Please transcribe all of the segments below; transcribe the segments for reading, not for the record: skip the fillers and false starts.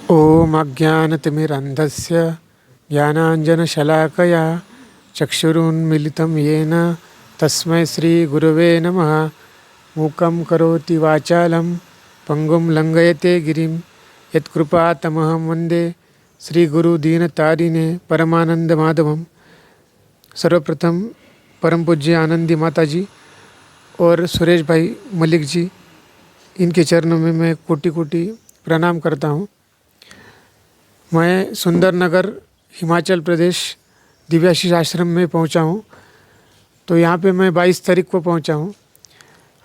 ॐ अज्ञानतिमिरन्धस्य ज्ञानाञ्जनशलाकया चक्षुरुन्मिलितं येन तस्मै श्रीगुरवे नमः। मूकं करोति वाचालं पङ्गुं लङ्घयते गिरिं यत्कृपातमहं वन्दे श्रीगुरुदीनतारिणे परमानंदमाधवम। सर्वप्रथम परम पूज्य आनंदी माता जी और सुरेश भाई मलिक जी, इनके चरणों में मैं कोटि कोटि प्रणाम करता हूँ। मैं सुंदरनगर हिमाचल प्रदेश दिव्याशीष आश्रम में पहुँचा हूँ। तो यहाँ पे मैं 22 तारीख को पहुँचा हूँ।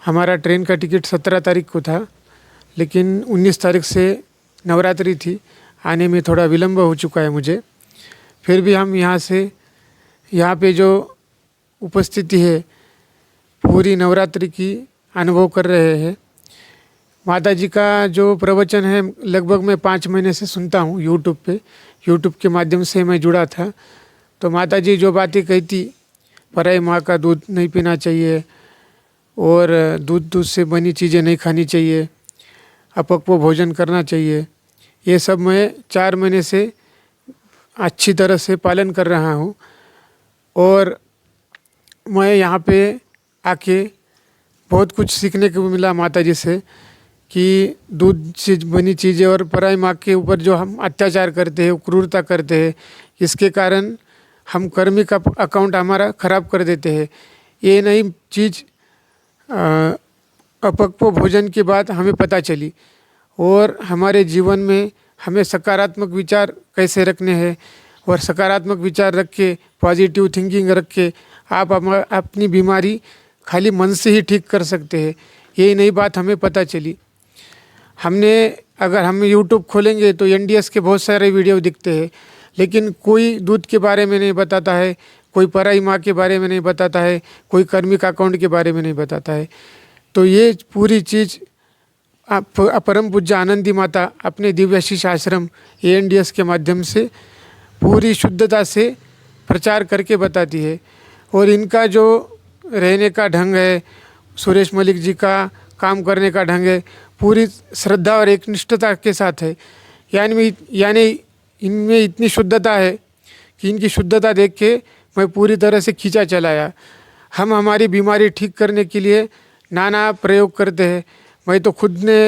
हमारा ट्रेन का टिकट 17 तारीख को था, लेकिन 19 तारीख से नवरात्रि थी, आने में थोड़ा विलम्ब हो चुका है मुझे। फिर भी हम यहाँ पे जो उपस्थिति है पूरी नवरात्रि की अनुभव कर रहे हैं। माता जी का जो प्रवचन है लगभग मैं 5 महीने से सुनता हूँ यूट्यूब के माध्यम से मैं जुड़ा था। तो माता जी जो बातें कहती, पराई माँ का दूध नहीं पीना चाहिए और दूध से बनी चीज़ें नहीं खानी चाहिए, अपक्व भोजन करना चाहिए, ये सब मैं 4 महीने से अच्छी तरह से पालन कर रहा हूँ। और मैं यहाँ पे आके बहुत कुछ सीखने को मिला माता जी से कि दूध से बनी चीज़ें और पराई माँ के ऊपर जो हम अत्याचार करते हैं, क्रूरता करते हैं, इसके कारण हम कर्मी का अकाउंट हमारा ख़राब कर देते हैं। ये नई चीज़ अपक्व भोजन के बाद हमें पता चली। और हमारे जीवन में हमें सकारात्मक विचार कैसे रखने हैं और सकारात्मक विचार रख के, पॉजिटिव थिंकिंग रख के आप अपनी बीमारी खाली मन से ही ठीक कर सकते हैं। ये नई बात हमें पता चली। अगर हम यूट्यूब खोलेंगे तो NDS के बहुत सारे वीडियो दिखते हैं, लेकिन कोई दूध के बारे में नहीं बताता है, कोई पराई माँ के बारे में नहीं बताता है, कोई कर्मिक अकाउंट के बारे में नहीं बताता है। तो ये पूरी चीज़ परम पूज्य आनंदी माता अपने दिव्याशीष आश्रम ANDS के माध्यम से पूरी शुद्धता से प्रचार करके बताती है। और इनका जो रहने का ढंग है, सुरेश मलिक जी का काम करने का ढंग है, पूरी श्रद्धा और एकनिष्ठता के साथ है। यानी इनमें इतनी शुद्धता है कि इनकी शुद्धता देख के मैं पूरी तरह से खींचा चलाया। हम हमारी बीमारी ठीक करने के लिए नाना प्रयोग करते हैं। मैं तो खुद ने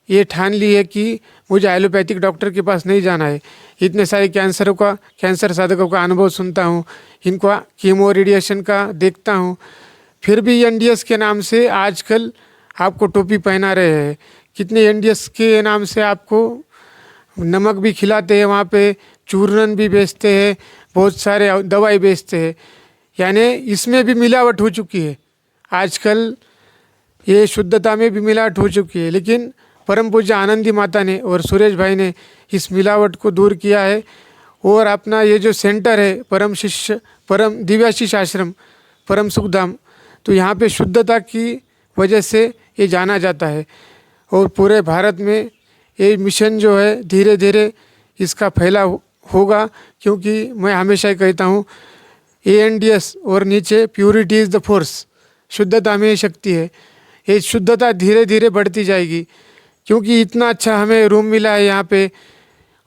ये ठान ली है कि मुझे एलोपैथिक डॉक्टर के पास नहीं जाना है। इतने सारे कैंसर साधकों का अनुभव सुनता हूँ, इनको कीमो रेडिएशन का देखता हूँ, फिर भी NDS के नाम से आजकल आपको टोपी पहना रहे हैं। कितने NDS के नाम से आपको नमक भी खिलाते हैं, वहाँ पे चूर्णन भी बेचते हैं, बहुत सारे दवाई बेचते हैं। यानी इसमें भी मिलावट हो चुकी है। आजकल ये शुद्धता में भी मिलावट हो चुकी है, लेकिन परम पूज्य आनंदी माता ने और सुरेश भाई ने इस मिलावट को दूर किया है। और अपना ये जो सेंटर है परम दिव्याशीष आश्रम परम सुखधाम, तो यहाँ पे शुद्धता की वजह से ये जाना जाता है। और पूरे भारत में ये मिशन जो है धीरे धीरे इसका फैलाव होगा, क्योंकि मैं हमेशा ही कहता हूँ ANDS और नीचे प्योरिटी इज़ द फोर्स, शुद्धता में शक्ति है। ये शुद्धता धीरे धीरे बढ़ती जाएगी, क्योंकि इतना अच्छा हमें रूम मिला है यहाँ पे।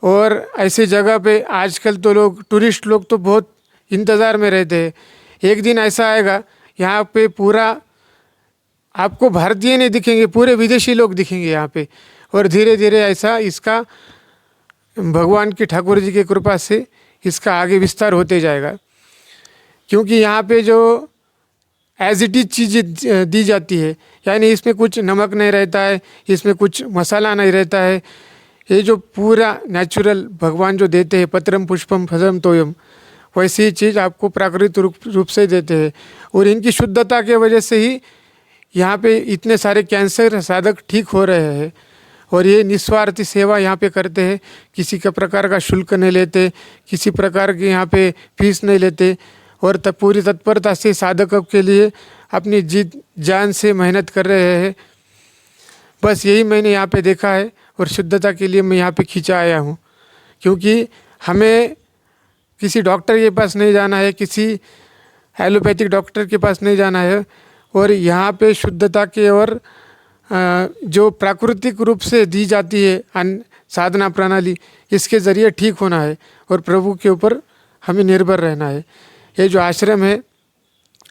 और ऐसे जगह पे आजकल तो टूरिस्ट लोग तो बहुत इंतज़ार में रहते हैं। एक दिन ऐसा आएगा यहाँ पे पूरा आपको भारतीय नहीं दिखेंगे, पूरे विदेशी लोग दिखेंगे यहाँ पे। और धीरे धीरे ऐसा इसका भगवान की ठाकुर जी की कृपा से इसका आगे विस्तार होते जाएगा। क्योंकि यहाँ पे जो एज इट इज चीज़ें दी जाती है, यानी इसमें कुछ नमक नहीं रहता है, इसमें कुछ मसाला नहीं रहता है। ये जो पूरा नेचुरल भगवान जो देते हैं, पत्रम पुष्पम फलम तोयम, वैसी ही चीज़ आपको प्राकृतिक रूप से देते हैं। और इनकी शुद्धता के वजह से ही यहाँ पे इतने सारे कैंसर साधक ठीक हो रहे हैं। और ये निस्वार्थी सेवा यहाँ पे करते हैं, किसी का प्रकार का शुल्क नहीं लेते, किसी प्रकार की यहाँ पे फीस नहीं लेते, और पूरी तत्परता से साधकों के लिए अपनी जान से मेहनत कर रहे हैं। बस यही मैंने यहाँ पे देखा है और शुद्धता के लिए मैं यहाँ पे खींचा आया हूँ। क्योंकि हमें किसी डॉक्टर के पास नहीं जाना है, किसी एलोपैथिक डॉक्टर के पास नहीं जाना है, और यहाँ पे शुद्धता के और जो प्राकृतिक रूप से दी जाती है साधना प्रणाली, इसके ज़रिए ठीक होना है और प्रभु के ऊपर हमें निर्भर रहना है। ये जो आश्रम है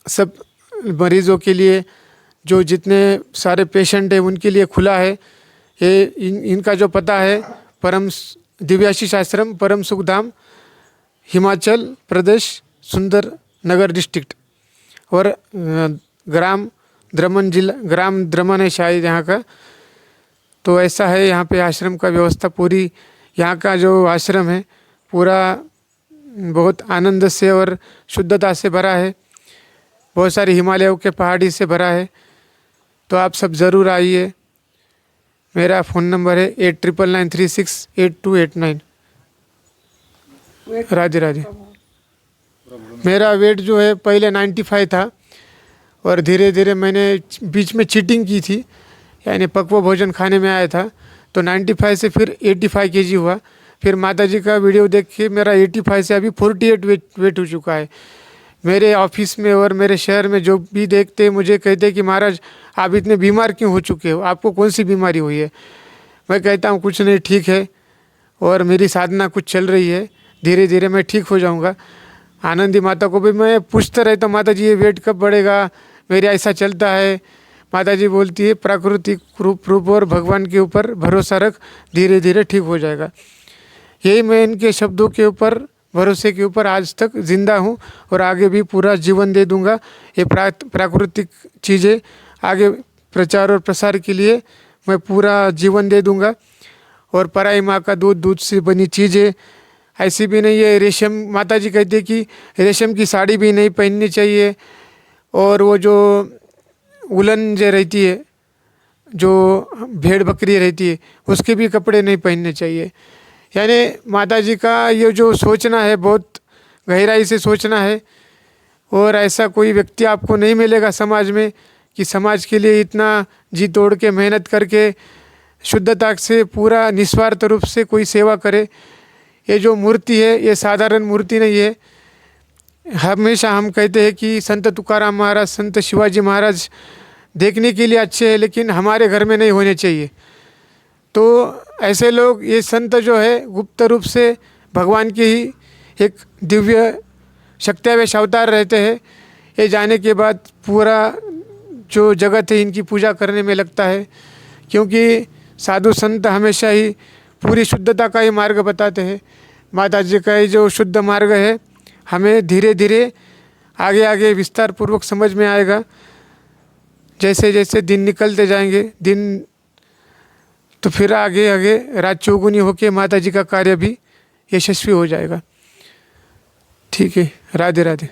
सब मरीज़ों के लिए, जो जितने सारे पेशेंट हैं उनके लिए खुला है। ये इनका जो पता है परम दिव्याशीष आश्रम, परम सुखधाम, हिमाचल प्रदेश, सुंदर नगर डिस्ट्रिक्ट, और ग्राम द्रमन जिला, ग्राम द्रमन है शायद यहाँ का। तो ऐसा है यहाँ पे आश्रम का व्यवस्था पूरी। यहाँ का जो आश्रम है पूरा बहुत आनंद से और शुद्धता से भरा है, बहुत सारी हिमालयों के पहाड़ी से भरा है। तो आप सब ज़रूर आइए। मेरा फ़ोन नंबर है 8993682889। राधे राधे। मेरा वेट जो है पहले 95 था और धीरे धीरे मैंने बीच में चीटिंग की थी, यानी पक्व भोजन खाने में आया था, तो 95 से फिर 85 kg हुआ। फिर माता जी का वीडियो देख के मेरा 85 से अभी 48 वेट हो चुका है। मेरे ऑफिस में और मेरे शहर में जो भी देखते मुझे कहते कि महाराज आप इतने बीमार क्यों हो चुके हो, आपको कौन सी बीमारी हुई है। मैं कहता हूँ कुछ नहीं, ठीक है, और मेरी साधना कुछ चल रही है, धीरे धीरे मैं ठीक हो जाऊँगा। आनंदी माता को भी मैं पूछता रहता हूँ, माता जी ये वेट कब बढ़ेगा, मेरे ऐसा चलता है। माता जी बोलती है प्राकृतिक रूप और भगवान के ऊपर भरोसा रख, धीरे धीरे ठीक हो जाएगा। यही मैं इनके शब्दों के ऊपर, भरोसे के ऊपर आज तक जिंदा हूँ और आगे भी पूरा जीवन दे दूँगा। ये प्राकृतिक चीज़ें आगे प्रचार और प्रसार के लिए मैं पूरा जीवन दे दूँगा। और पराई माँ का दूध से बनी चीज़ें ऐसी भी नहीं है। रेशम, माता जी कहती है कि रेशम की साड़ी भी नहीं पहननी चाहिए, और वो जो उलन जो रहती है, जो भेड़ बकरी रहती है, उसके भी कपड़े नहीं पहनने चाहिए। यानी माता जी का ये जो सोचना है बहुत गहराई से सोचना है। और ऐसा कोई व्यक्ति आपको नहीं मिलेगा समाज में कि समाज के लिए इतना जी तोड़ के मेहनत करके शुद्धता से पूरा निस्वार्थ रूप से कोई सेवा करे। ये जो मूर्ति है ये साधारण मूर्ति नहीं है। हमेशा हम कहते हैं कि संत तुकाराम महाराज, संत शिवाजी महाराज देखने के लिए अच्छे हैं, लेकिन हमारे घर में नहीं होने चाहिए। तो ऐसे लोग, ये संत जो है गुप्त रूप से भगवान के ही एक दिव्य शक्त्यावेश अवतार रहते हैं। ये जाने के बाद पूरा जो जगत है इनकी पूजा करने में लगता है, क्योंकि साधु संत हमेशा ही पूरी शुद्धता का ही मार्ग बताते हैं। माता जी का ये जो शुद्ध मार्ग है हमें धीरे धीरे आगे आगे विस्तार पूर्वक समझ में आएगा। जैसे जैसे दिन निकलते जाएंगे दिन, तो फिर आगे आगे रात चौगुनी होके माता जी का कार्य भी यशस्वी हो जाएगा। ठीक है, राधे राधे।